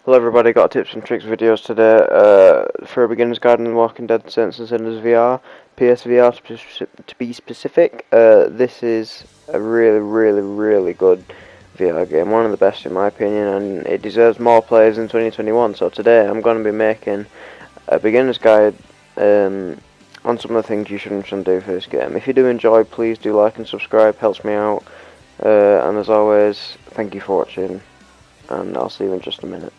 Hello everybody, got tips and tricks videos today for a beginner's guide on Walking Dead Saints and Sinners VR, PSVR to be specific. This is a really good VR game, one of the best in my opinion, and it deserves more players in 2021. So today I'm going to be making a beginner's guide on some of the things you should and shouldn't do for this game. If you do enjoy, please do like and subscribe, helps me out, and as always, thank you for watching, and I'll see you in just a minute.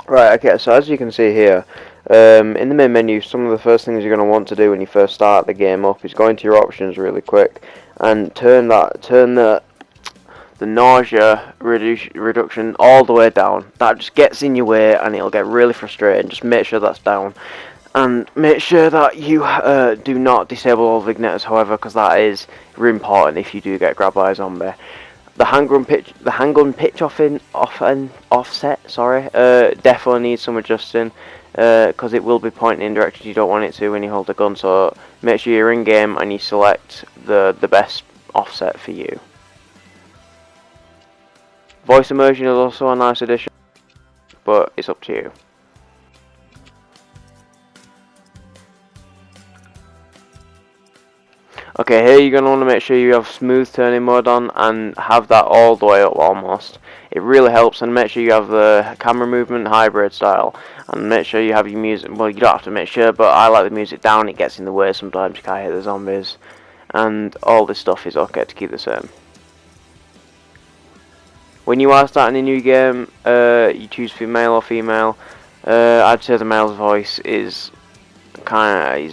Right, okay, so as you can see here, in the main menu, some of the first things you're going to want to do when you first start the game up is go into your options really quick and turn the nausea reduction all the way down. That just gets in your way and it'll get really frustrating. Just make sure that's down. And make sure that you do not disable all vignetters, however, because that is really important if you do get grabbed by a zombie. The handgun pitch offset, definitely needs some adjusting because it will be pointing in directions you don't want it to when you hold the gun. So make sure you're in game and you select the best offset for you. Voice immersion is also a nice addition, but it's up to you. Okay, here you're going to want to make sure you have smooth turning mode on and have that all the way up almost. It really helps, and make sure you have the camera movement hybrid style, and make sure you have your music, well, you don't have to make sure, but I like the music down. It gets in the way sometimes, you can't hit the zombies, and all this stuff is okay to keep the same. When you are starting a new game, you choose male or female. I'd say the male's voice is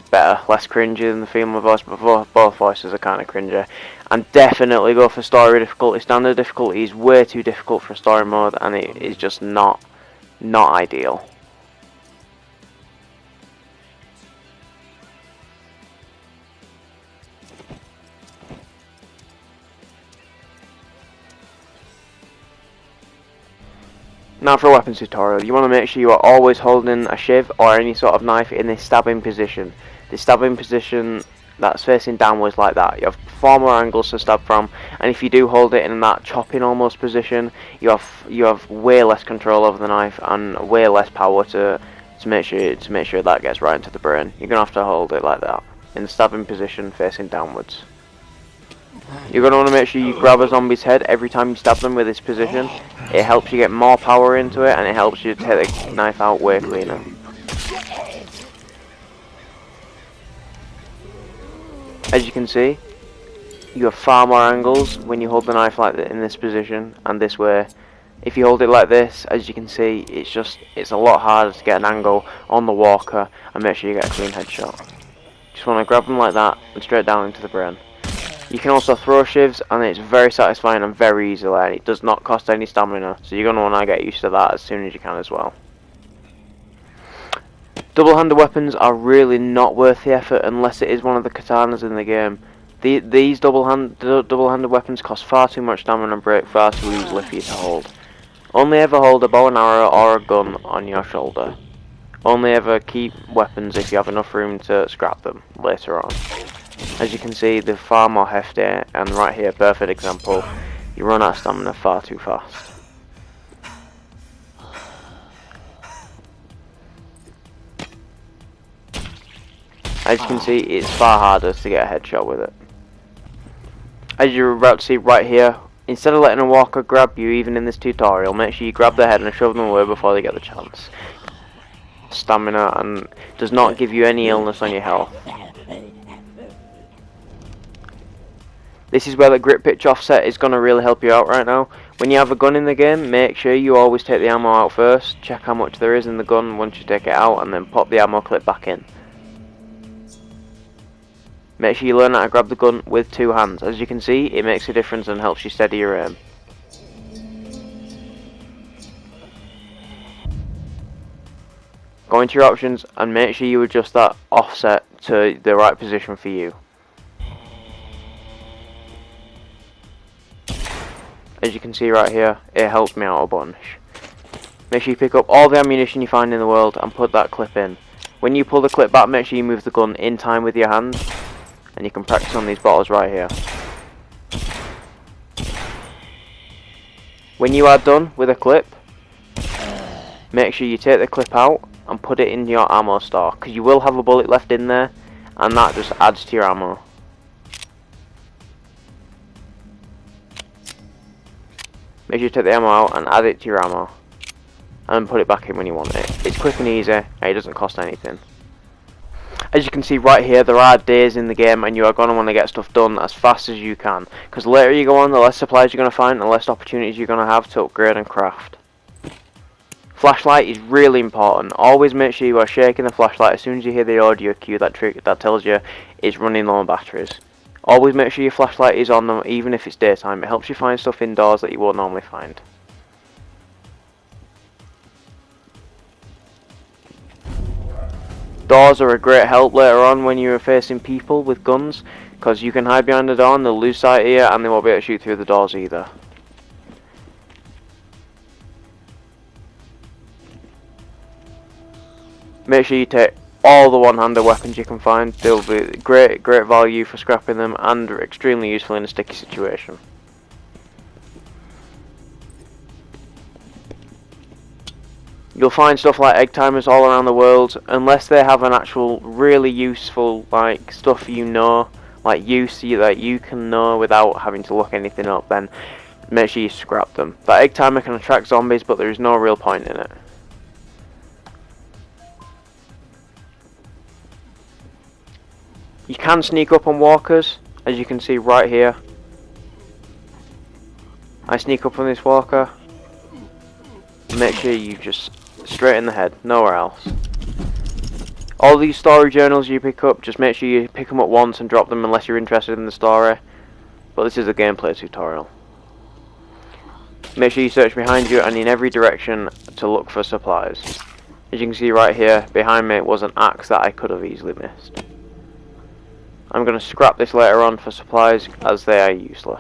better, less cringy than the female voice, but both voices are kind of cringy. And definitely go for story difficulty. Standard difficulty is way too difficult for story mode, and it is just not ideal. Now for a weapons tutorial, you want to make sure you are always holding a shiv or any sort of knife in this stabbing position. The stabbing position that's facing downwards like that. You have 4 more angles to stab from, and if you do hold it in that chopping almost position, you have way less control over the knife and way less power to make sure that gets right into the brain. You're gonna have to hold it like that in the stabbing position facing downwards. You're going to want to make sure you grab a zombie's head every time you stab them with this position. It helps you get more power into it, and it helps you take the knife out way cleaner. As you can see, you have far more angles when you hold the knife like that in this position and this way. If you hold it like this, as you can see, it's a lot harder to get an angle on the walker and make sure you get a clean headshot. Just want to grab them like that and straight down into the brain. You can also throw shivs, and it's very satisfying and very easy, and it does not cost any stamina, so you're going to want to get used to that as soon as you can as well. Double-handed weapons are really not worth the effort unless it is one of the katanas in the game. These double-handed weapons cost far too much stamina and break far too easily for you to hold. Only ever hold a bow and arrow or a gun on your shoulder. Only ever keep weapons if you have enough room to scrap them later on. As you can see, they're far more hefty, and right here, perfect example, you run out of stamina far too fast. As you can see, it's far harder to get a headshot with it. As you're about to see right here, instead of letting a walker grab you, even in this tutorial, make sure you grab their head and shove them away before they get the chance. Stamina and does not give you any illness on your health. This is where the grip pitch offset is going to really help you out right now. When you have a gun in the game, make sure you always take the ammo out first, check how much there is in the gun once you take it out, and then pop the ammo clip back in. Make sure you learn how to grab the gun with 2 hands. As you can see, it makes a difference and helps you steady your aim. Go into your options and make sure you adjust that offset to the right position for you. As you can see right here, it helps me out a bunch. Make sure you pick up all the ammunition you find in the world and put that clip in. When you pull the clip back, make sure you move the gun in time with your hand. and you can practice on these bottles right here. When you are done with a clip, make sure you take the clip out and put it in your ammo store, because you will have a bullet left in there, and that just adds to your ammo. Make sure you take the ammo out and add it to your ammo, and put it back in when you want it. It's quick and easy, and it doesn't cost anything. As you can see right here, there are days in the game, and you are going to want to get stuff done as fast as you can, because the later you go on, the less supplies you're going to find, and the less opportunities you're going to have to upgrade and craft. Flashlight is really important. Always make sure you are shaking the flashlight as soon as you hear the audio cue that tells you it's running low on batteries. Always make sure your flashlight is on them, even if it's daytime. It helps you find stuff indoors that you won't normally find. Doors are a great help later on when you are facing people with guns, because you can hide behind the door and they'll lose sight of you, and they won't be able to shoot through the doors either. Make sure you take all the one-handed weapons you can find. They'll be great value for scrapping them, and are extremely useful in a sticky situation. You'll find stuff like egg timers all around the world, unless they have an actual really useful like stuff you know, like use that you can know without having to look anything up. Then make sure you scrap them. That egg timer can attract zombies, but there is no real point in it. You can sneak up on walkers, as you can see right here. I sneak up on this walker. Make sure you just straight in the head, nowhere else. All these story journals you pick up, just make sure you pick them up once and drop them unless you're interested in the story. But this is a gameplay tutorial. Make sure you search behind you and in every direction to look for supplies. As you can see right here, behind me was an axe that I could have easily missed. I'm going to scrap this later on for supplies, as they are useless.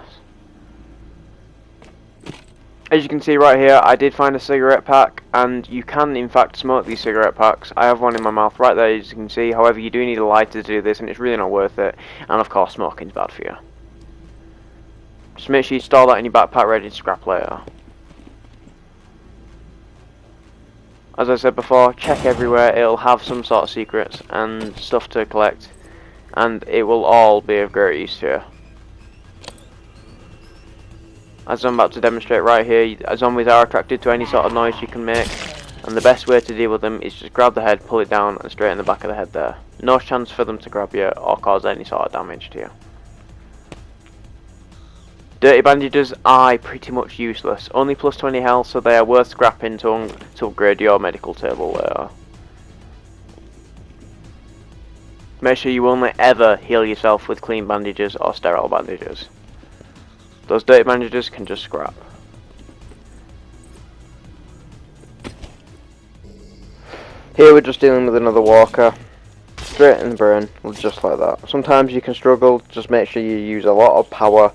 As you can see right here, I did find a cigarette pack, and you can in fact smoke these cigarette packs. I have one in my mouth right there, as you can see. However, you do need a lighter to do this, and it's really not worth it. And of course, smoking's bad for you. Just make sure you store that in your backpack ready to scrap later. As I said before, check everywhere. It'll have some sort of secrets and stuff to collect, and it will all be of great use to you. As I'm about to demonstrate right here, zombies are attracted to any sort of noise you can make, and the best way to deal with them is just grab the head, pull it down, and straight in the back of the head there. No chance for them to grab you or cause any sort of damage to you. Dirty bandages are pretty much useless, only plus 20 health, so they are worth scrapping to upgrade your medical table later. Make sure you only ever heal yourself with clean bandages or sterile bandages. Those dirty bandages can just scrap. Here we're just dealing with another walker. Straight in the brain, just like that. Sometimes you can struggle, just make sure you use a lot of power,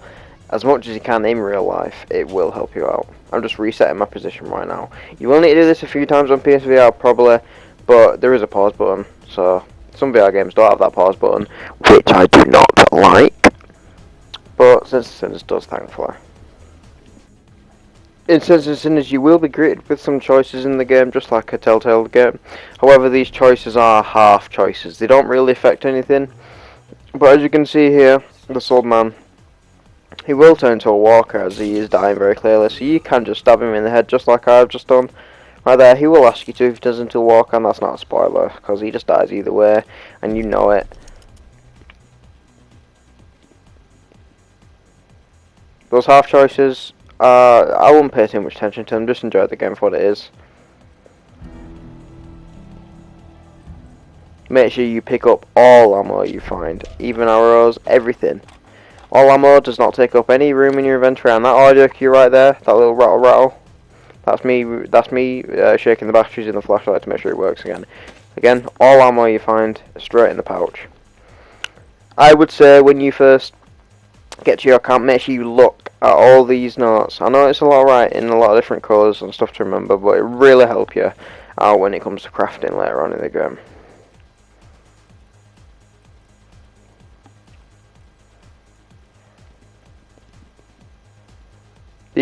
as much as you can in real life. It will help you out. I'm just resetting my position right now. You will need to do this a few times on PSVR probably, but there is a pause button, so some VR games don't have that pause button, which I do not like. But Sinister Sinners does, thankfully. In Sinister Sinners, you will be greeted with some choices in the game, just like a Telltale game. However, these choices are half choices. They don't really affect anything. But as you can see here, this old man, he will turn to a walker as he is dying very clearly. So you can just stab him in the head, just like I've just done. Right there, he will ask you to if he turns into a walker, and that's not a spoiler, because he just dies either way, and you know it. Those half choices, I wouldn't pay too much attention to them, just enjoy the game for what it is. Make sure you pick up all ammo you find, even arrows, everything. All ammo does not take up any room in your inventory, and that audio cue right there, that little rattle, that's me shaking the batteries in the flashlight to make sure it works again. Again, all ammo you find, straight in the pouch. I would say when you first get to your camp, make sure you look at all these notes. I know it's a lot of writing, a lot of different colours and stuff to remember, but it really helps you out when it comes to crafting later on in the game.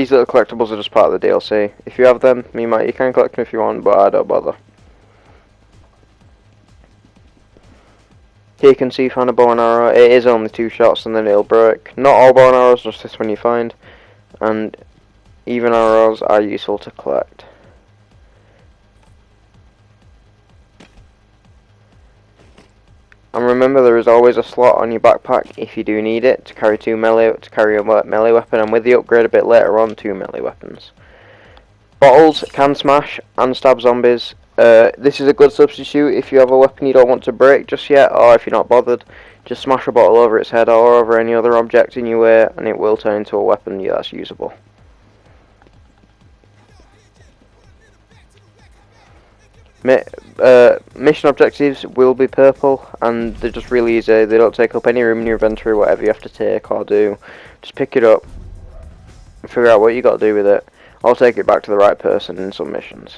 These little collectibles are just part of the DLC. If you have them, you can collect them if you want, but I don't bother. Here you can see you found a bow and arrow. It is only 2 shots and then it'll break. Not all bow and arrows, just this one you find. And even arrows are useful to collect. And remember, there is always a slot on your backpack if you do need it to carry a melee weapon, and with the upgrade a bit later on, 2 melee weapons. Bottles can smash and stab zombies. This is a good substitute if you have a weapon you don't want to break just yet, or if you're not bothered, just smash a bottle over its head or over any other object in your way, and it will turn into a weapon that's usable. Mission objectives will be purple, and they're just really easy. They don't take up any room in your inventory. Whatever you have to take or do, just pick it up and figure out what you got to do with it. I'll take it back to the right person in some missions.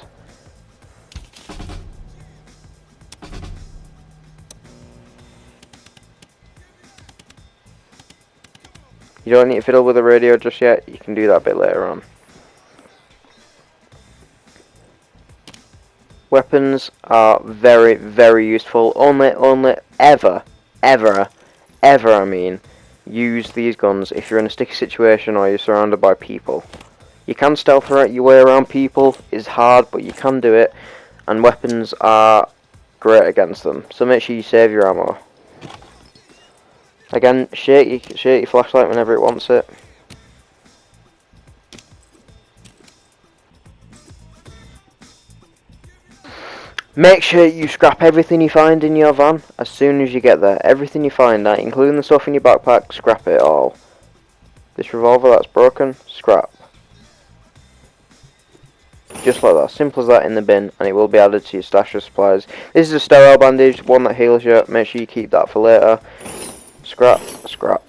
You don't need to fiddle with the radio just yet. You can do that a bit later on. Weapons are very, very useful. Only ever, I mean, use these guns if you're in a sticky situation or you're surrounded by people. You can stealth your way around people. It's hard, but you can do it. And weapons are great against them. So make sure you save your ammo. Again, shake your flashlight whenever it wants it. Make sure you scrap everything you find in your van as soon as you get there. Everything you find, including the stuff in your backpack, scrap it all. This revolver that's broken, scrap. Just like that, simple as that, in the bin, and it will be added to your stash of supplies. This is a sterile bandage, one that heals you. Make sure you keep that for later. Scrap, scrap.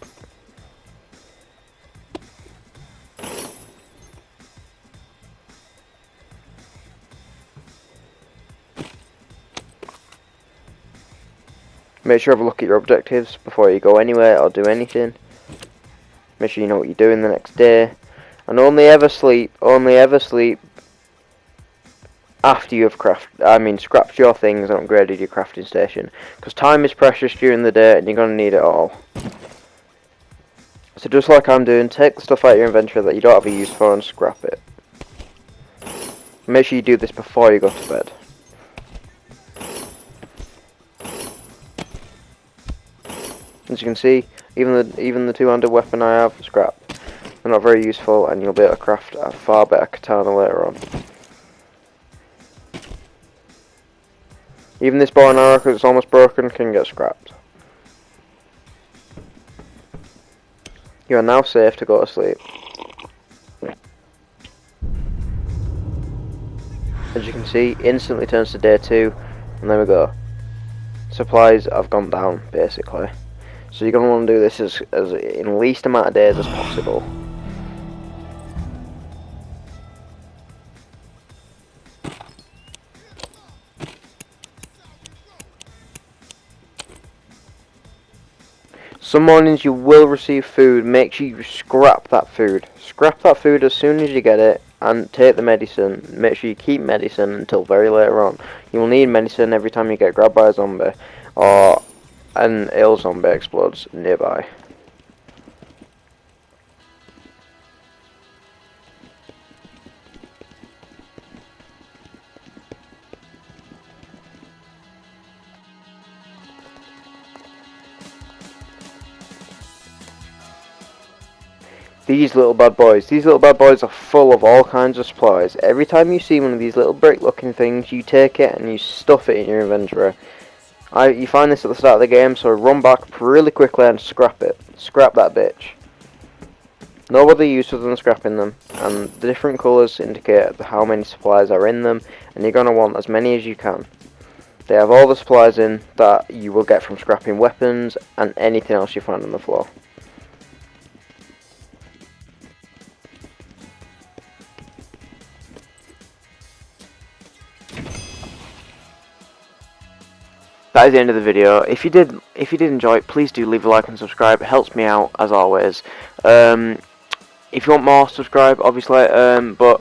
Make sure you have a look at your objectives before you go anywhere or do anything. Make sure you know what you're doing the next day. And only ever sleep after you have scrapped your things and upgraded your crafting station. Because time is precious during the day and you're going to need it all. So just like I'm doing, take the stuff out of your inventory that you don't have a use for and scrap it. Make sure you do this before you go to bed. As you can see, even the two-handed weapon I have, scrap. They're not very useful, and you'll be able to craft a far better katana later on. Even this bow and arrow, because it's almost broken, can get scrapped. You are now safe to go to sleep. As you can see, instantly turns to day 2, and there we go. Supplies have gone down, basically. So you're going to want to do this as in the least amount of days as possible. Some mornings you will receive food. Make sure you scrap that food. Scrap that food as soon as you get it and take the medicine. Make sure you keep medicine until very later on. You will need medicine every time you get grabbed by a zombie or an ill zombie explodes nearby. These little bad boys are full of all kinds of supplies. Every time you see one of these little brick looking things, you take it and you stuff it in your inventory. You find this at the start of the game, so run back really quickly and scrap it. Scrap that bitch. No other use other than scrapping them, and the different colours indicate how many supplies are in them, and you're going to want as many as you can. They have all the supplies in that you will get from scrapping weapons and anything else you find on the floor. That is the end of the video. If you did enjoy it, please do leave a like and subscribe. It helps me out as always. if you want more, subscribe, obviously. But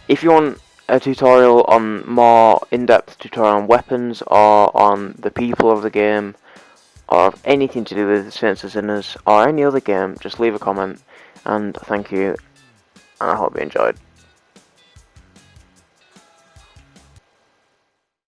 if you want a tutorial on more in-depth tutorial on weapons or on the people of the game or anything to do with Saints and Sinners or any other game, just leave a comment. And thank you, and I hope you enjoyed.